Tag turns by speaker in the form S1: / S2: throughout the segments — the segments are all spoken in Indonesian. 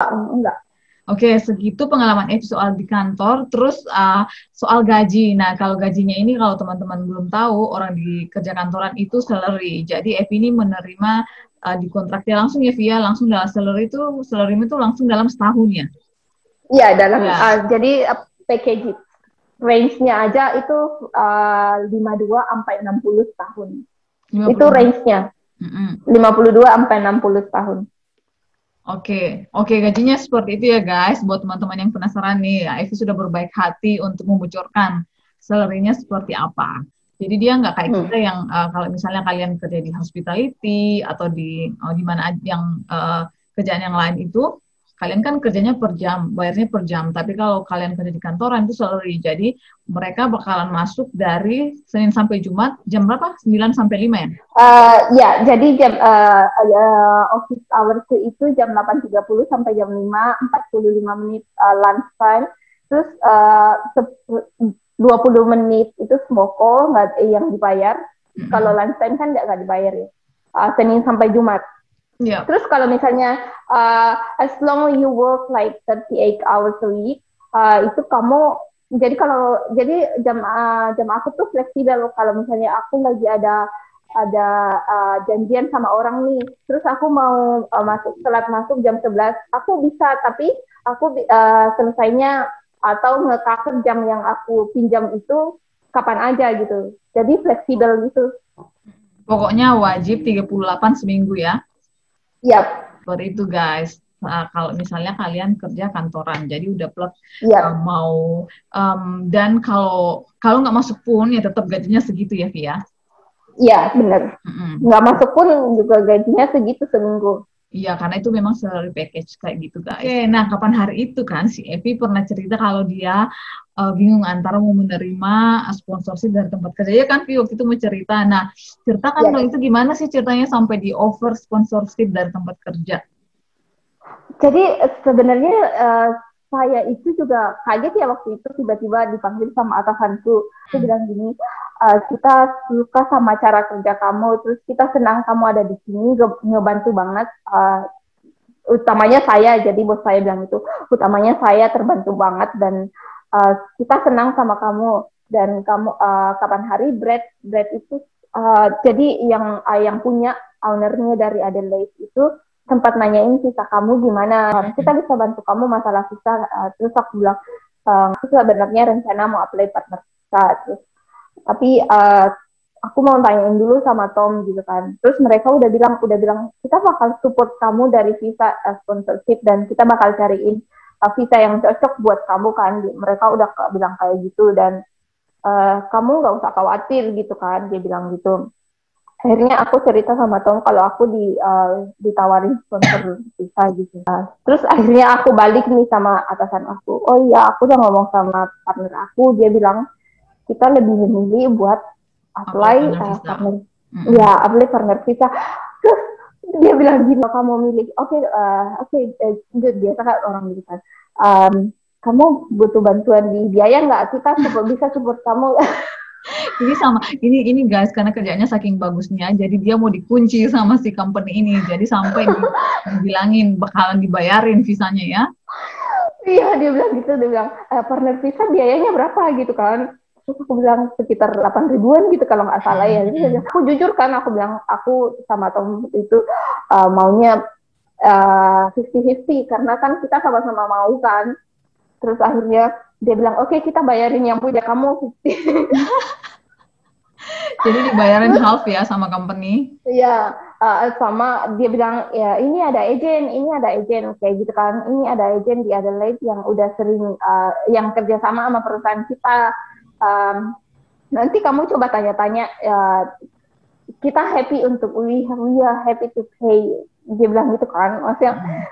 S1: enggak.
S2: Oke, segitu pengalaman itu soal di kantor. Terus soal gaji. Nah, kalau gajinya ini kalau teman-teman belum tahu, orang di kerja kantoran itu salary. Jadi Evi ini menerima di kontraknya langsung ya via langsung dalam salary itu langsung dalam setahun ya.
S1: Iya, dalam
S2: Ya,
S1: jadi package range-nya aja itu 52 sampai 60 tahun. Itu
S2: 56.
S1: range-nya
S2: Mm-mm.
S1: 52 sampai 60 tahun.
S2: Oke, oke gajinya seperti itu ya guys. Buat teman-teman yang penasaran nih, ya, Evi sudah berbaik hati untuk membocorkan salary-nya seperti apa. Jadi dia nggak kayak kita
S1: Hmm.
S2: yang kalau misalnya kalian kerja di hospitality atau di mana yang kerjaan yang lain itu, kalian kan kerjanya per jam, bayarnya per jam. Tapi kalau kalian kerja di kantoran itu salary. Jadi mereka bakalan masuk dari Senin sampai Jumat jam berapa? 9 sampai 5 ya?
S1: Ya, jadi jam office hours itu jam 8.30 sampai jam 5, 45 menit lunch time. Terus 20 menit itu smoko nggak yang dibayar. Kalau
S2: Mm-mm.
S1: lunch time kan nggak dibayar ya. Senin sampai Jumat.
S2: Iya.
S1: Terus kalau misalnya as long you work like 38 hours a week, itu kamu jadi jam aku tuh fleksibel. Kalau misalnya aku lagi ada janjian sama orang nih, terus aku mau telat masuk jam 11, aku bisa, tapi aku selesainya atau nge-cover jam yang aku pinjam itu kapan aja gitu. Jadi fleksibel gitu.
S2: Pokoknya wajib 38 seminggu ya.
S1: Yap,
S2: Seperti itu guys. Nah, kalau misalnya kalian kerja kantoran, jadi udah plek
S1: yap.
S2: mau dan kalau kalau nggak masuk pun ya tetap gajinya segitu ya Via.
S1: Iya, bener.
S2: Mm-mm.
S1: Nggak masuk pun juga gajinya segitu seminggu.
S2: Iya, karena itu memang salary package kayak gitu guys. Oke, nah kapan hari itu kan si Evi pernah cerita kalau dia bingung antara mau menerima sponsorship dari tempat kerja. Ya kan Vi waktu itu mau cerita. Nah, ceritakan dong
S1: Ya.
S2: itu gimana sih ceritanya sampai di offer sponsorship dari tempat kerja.
S1: Jadi sebenarnya saya itu juga kaget ya waktu itu tiba-tiba dipanggil sama atasanku. Dia
S2: Hmm.
S1: bilang gini, kita suka sama cara kerja kamu, terus kita senang kamu ada di sini, ngebantu banget. Utamanya saya, jadi bos saya bilang itu, utamanya saya terbantu banget dan kita senang sama kamu dan kamu kapan hari Brad itu jadi yang punya ownernya dari Adelaide itu sempat nanyain visa kamu gimana, kita bisa bantu kamu masalah visa. Terus aku bilang aku sebenarnya rencana mau apply partner visa, terus tapi aku mau tanyain dulu sama Tom gitu kan. Terus mereka udah bilang kita bakal support kamu dari visa sponsorship dan kita bakal cariin visa yang cocok buat kamu kan. Mereka udah bilang kayak gitu dan kamu nggak usah khawatir gitu kan. Dia bilang gitu. Akhirnya aku cerita sama Tom kalau aku ditawarin sponsor visa gitu. Terus akhirnya aku balik nih sama atasan aku. Oh iya, aku udah ngomong sama partner aku. Dia bilang kita lebih memilih buat
S2: Apply
S1: apply
S2: partner visa.
S1: partner,
S2: Mm-mm.
S1: ya apply partner visa. Terus dia bilang gini, kamu milih oke, good, biasa kan orang gitu kan. Um, kamu butuh bantuan di biaya nggak, kita bisa support kamu.
S2: Ini sama ini guys karena kerjanya saking bagusnya jadi dia mau dikunci sama si company ini. Jadi sampai dibilangin bakalan dibayarin visanya ya.
S1: Iya, dia bilang gitu, dia bilang partner visa biayanya berapa gitu kan. Terus aku bilang sekitar 8 ribuan gitu kalau nggak salah ya. Jadi dia bilang,
S2: Mm-mm.
S1: aku jujur kan, aku bilang aku sama Tom itu maunya 50-50 karena kan kita sama-sama mau kan. Terus akhirnya dia bilang oke, kita bayarin yang punya kamu 50.
S2: Jadi dibayarin
S1: Terus
S2: half ya sama company.
S1: ya sama dia bilang ya ini ada agen kayak gitu kan, ini ada agen di Adelaide yang udah sering yang kerjasama sama perusahaan kita. Um, Nanti kamu coba tanya-tanya, kita happy untuk we are happy to pay, dia bilang gitu kan. Maksudnya
S2: Mm-mm.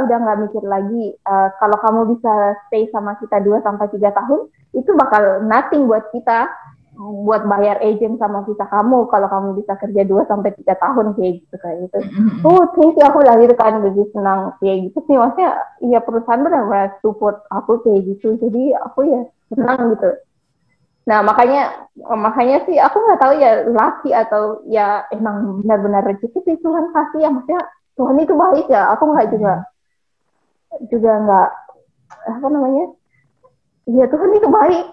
S1: udah nggak mikir lagi, kalau kamu bisa stay sama kita 2 sampai 3 tahun itu bakal nothing buat kita buat bayar agent sama visa kamu kalau kamu bisa kerja 2 sampai 3 tahun kayak gitu kayak gitu.
S2: Mm-mm.
S1: Oh, thank you, aku lahir kan jadi senang kayak gitu sih. Maksudnya ya perusahaan benar-benar support aku kayak gitu, jadi aku ya senang gitu. Nah, makanya sih aku nggak tahu ya laki atau ya emang benar-benar rezeki sih Tuhan kasih ya. Maksudnya Tuhan itu baik ya, aku nggak juga
S2: Mm-mm.
S1: juga nggak apa namanya, ya Tuhan itu baik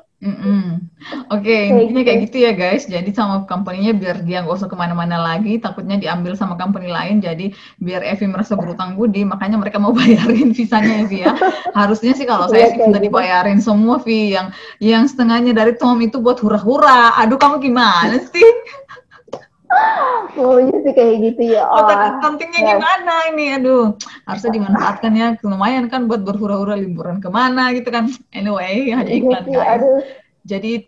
S2: Oke,
S1: kayak
S2: intinya
S1: gitu.
S2: kayak gitu ya guys. Jadi sama company-nya biar dia nggak usah kemana-mana lagi, takutnya diambil sama company lain. Jadi biar Evi merasa berutang budi, makanya mereka mau bayarin visanya Evi ya. Harusnya sih kalau saya
S1: Iya
S2: sih
S1: kayak
S2: sudah
S1: gitu.
S2: dibayarin semua Vi. Yang setengahnya dari Tom itu buat hura-hura. Aduh kamu gimana sih?
S1: Maunya sih kayak gitu ya.
S2: Otak
S1: Oh,
S2: accounting-nya
S1: nggak
S2: gimana ini? Aduh, harusnya dimanfaatkan ya. Lumayan kan buat berhura-hura liburan kemana gitu kan. Anyway, hanya
S1: iya
S2: iklan
S1: sih,
S2: guys.
S1: aduh.
S2: Jadi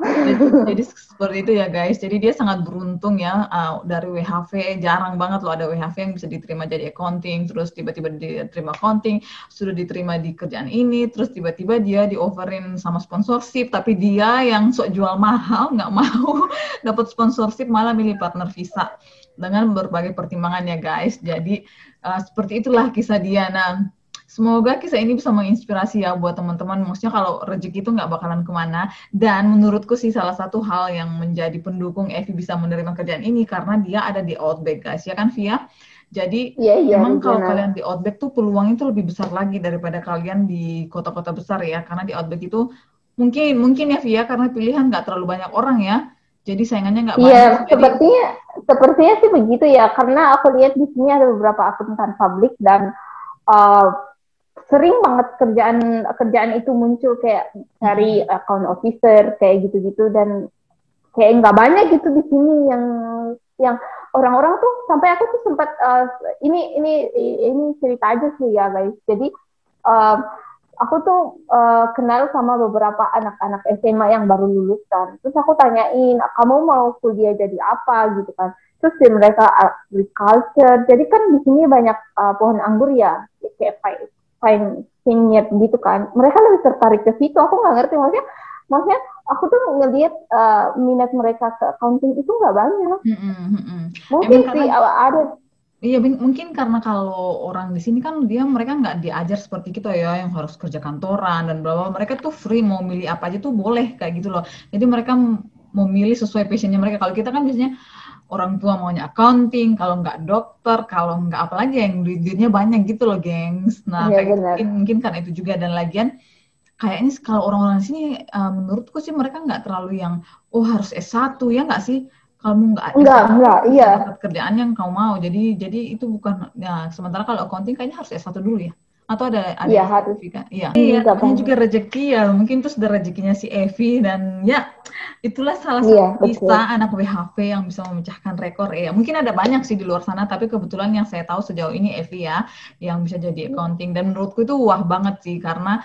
S2: jadi seperti itu ya guys. Jadi dia sangat beruntung ya dari WHV jarang banget loh ada WHV yang bisa diterima jadi accounting terus tiba-tiba diterima accounting sudah diterima di kerjaan ini terus tiba-tiba dia di offerin sama sponsorship tapi dia yang sok jual mahal nggak mau dapat sponsorship malah milih partner visa dengan berbagai pertimbangan ya guys. Jadi seperti itulah kisah dia. Nah semoga kisah ini bisa menginspirasi ya buat teman-teman. Maksudnya kalau rezeki itu nggak bakalan kemana. Dan menurutku sih salah satu hal yang menjadi pendukung Evi bisa menerima kerjaan ini karena dia ada di Outback guys, ya kan Via? Jadi
S1: Iya iya
S2: memang kalau
S1: regional.
S2: kalian di Outback tuh peluang itu lebih besar lagi daripada kalian di kota-kota besar ya. Karena di Outback itu mungkin ya Via karena pilihan nggak terlalu banyak orang ya. Jadi saingannya nggak
S1: Iya,
S2: banyak. Jadi
S1: sepertinya sih begitu ya, karena aku lihat di sini ada beberapa akuntan publik dan uh, sering banget kerjaan kerjaan itu muncul kayak cari
S2: mm-mm,
S1: account officer kayak gitu-gitu, dan kayak nggak banyak gitu di sini yang orang-orang tuh, sampai aku tuh sempat ini cerita aja sih ya guys. Jadi uh, aku tuh kenal sama beberapa anak-anak SMA yang baru lulus kan. Terus aku tanyain, kamu mau kuliah jadi apa gitu kan. Terus di mereka agriculture. Jadi kan di sini banyak pohon anggur ya, kayak pine vineyard gitu kan. Mereka lebih tertarik ke situ. Aku nggak ngerti maksudnya aku tuh ngelihat minat mereka ke accounting itu nggak banyak.
S2: mm-mm, mm-mm.
S1: Mungkin
S2: Emang karena
S1: sih ada.
S2: iya, mungkin karena kalau orang di sini kan mereka nggak diajar seperti kita ya, yang harus kerja kantoran dan bla bla. Mereka tuh free mau milih apa aja tuh boleh kayak gitu loh. Jadi mereka mau milih sesuai passionnya mereka. Kalau kita kan biasanya orang tua maunya accounting, kalau nggak dokter, kalau nggak apa lagi yang duitnya banyak gitu loh, gengs. Nah,
S1: Ya
S2: kayak gitu
S1: benar.
S2: mungkin karena itu juga dan lagian kayaknya kalau orang-orang di sini menurutku sih mereka nggak terlalu yang oh harus S1 ya nggak sih? Kamu nggak S1
S1: Enggak,
S2: bisa
S1: iya.
S2: dapat kerjaan yang kamu mau. Jadi itu bukan ya sementara kalau accounting kayaknya harus S1 dulu ya. Atau ada
S1: Iya
S2: yang
S1: harus.
S2: sertifikat. Iya. Iya,
S1: Enggak
S2: namanya juga
S1: banyak.
S2: rezeki ya. Mungkin itu sudah rezekinya si Evi dan ya itulah salah
S1: Iya,
S2: satu
S1: betul.
S2: kisah anak WHV yang bisa memecahkan rekor ya. Mungkin ada banyak sih di luar sana, tapi kebetulan yang saya tahu sejauh ini Evi ya, yang bisa jadi accounting. Dan menurutku itu wah banget sih, karena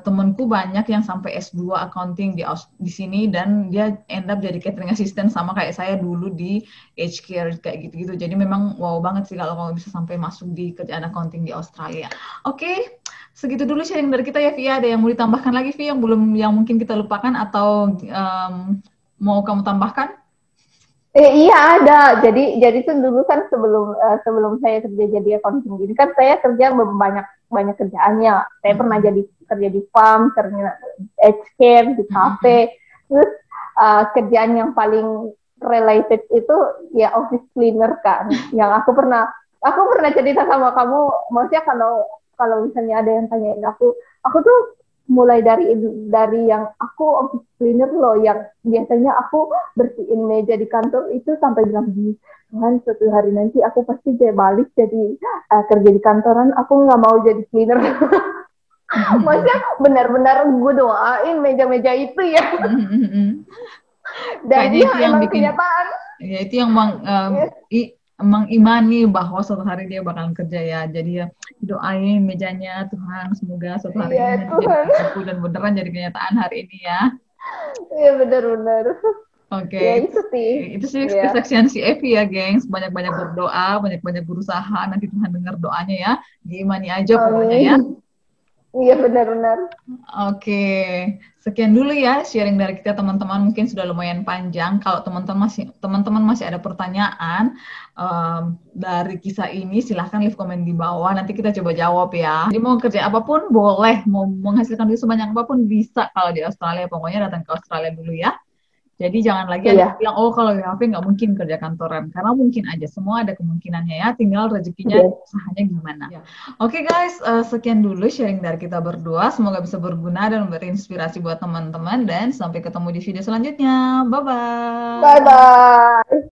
S2: temenku banyak yang sampai S2 accounting di sini dan dia end up jadi catering assistant sama kayak saya dulu di H-Care kayak gitu-gitu. Jadi memang wow banget sih kalau kamu bisa sampai masuk di kerjaan accounting di Australia. Oke, segitu dulu sharing dari kita ya Via. Ada yang mau ditambahkan lagi Via yang belum yang mungkin kita lupakan atau mau kamu tambahkan?
S1: Iya ada. Jadi tuh dulu kan sebelum saya kerja jadi accounting gini kan saya kerja banyak banyak kerjaannya. Saya pernah
S2: Mm-mm.
S1: kerja di farm, kerja care di
S2: Mm-mm.
S1: cafe. Terus kerjaan yang paling related itu ya office cleaner kan. Yang aku pernah cerita sama kamu. Maksudnya kalau kalau misalnya ada yang tanyain aku tuh mulai dari yang aku office cleaner loh, yang biasanya aku bersihin meja di kantor itu sampai bilang gini, Tuhan suatu hari nanti aku pasti balik jadi kerja di kantoran, aku nggak mau jadi cleaner. Maksudnya benar-benar gue doain meja-meja itu ya, dan
S2: Kayaknya
S1: ya
S2: itu yang
S1: emang
S2: bikin
S1: kenyataan.
S2: ya itu yang mengimani bahwa suatu hari dia bakalan kerja ya. Jadi ya doain mejanya Tuhan semoga suatu hari
S1: Iya
S2: ini nanti jadi
S1: Tuhan,
S2: mimpiku dan beneran jadi kenyataan hari ini ya.
S1: iya benar-benar.
S2: Oke,
S1: Ya itu sih,
S2: itu sih
S1: ya.
S2: kesaksian si Evi ya, gengs. Banyak-banyak berdoa, banyak-banyak berusaha. Nanti Tuhan dengar doanya ya. Diimani aja pokoknya ya.
S1: Amin. Iya benar-benar.
S2: Oke, sekian dulu ya sharing dari kita teman-teman. Mungkin sudah lumayan panjang. Kalau teman-teman masih ada pertanyaan dari kisah ini, silahkan leave komen di bawah. Nanti kita coba jawab ya. Jadi mau kerja apapun boleh, mau menghasilkan duit sebanyak apapun bisa kalau di Australia. Pokoknya datang ke Australia dulu ya. Jadi jangan lagi ada yang
S1: Iya,
S2: bilang, oh kalau WFH nggak mungkin kerja kantoran. Karena mungkin aja, semua ada kemungkinannya ya, tinggal rezekinya,
S1: iya.
S2: usahanya gimana. Ya. Oke guys, sekian dulu sharing dari kita berdua. Semoga bisa berguna dan berinspirasi buat teman-teman. Dan sampai ketemu di video selanjutnya.
S1: Bye
S2: Bye-bye.
S1: bye.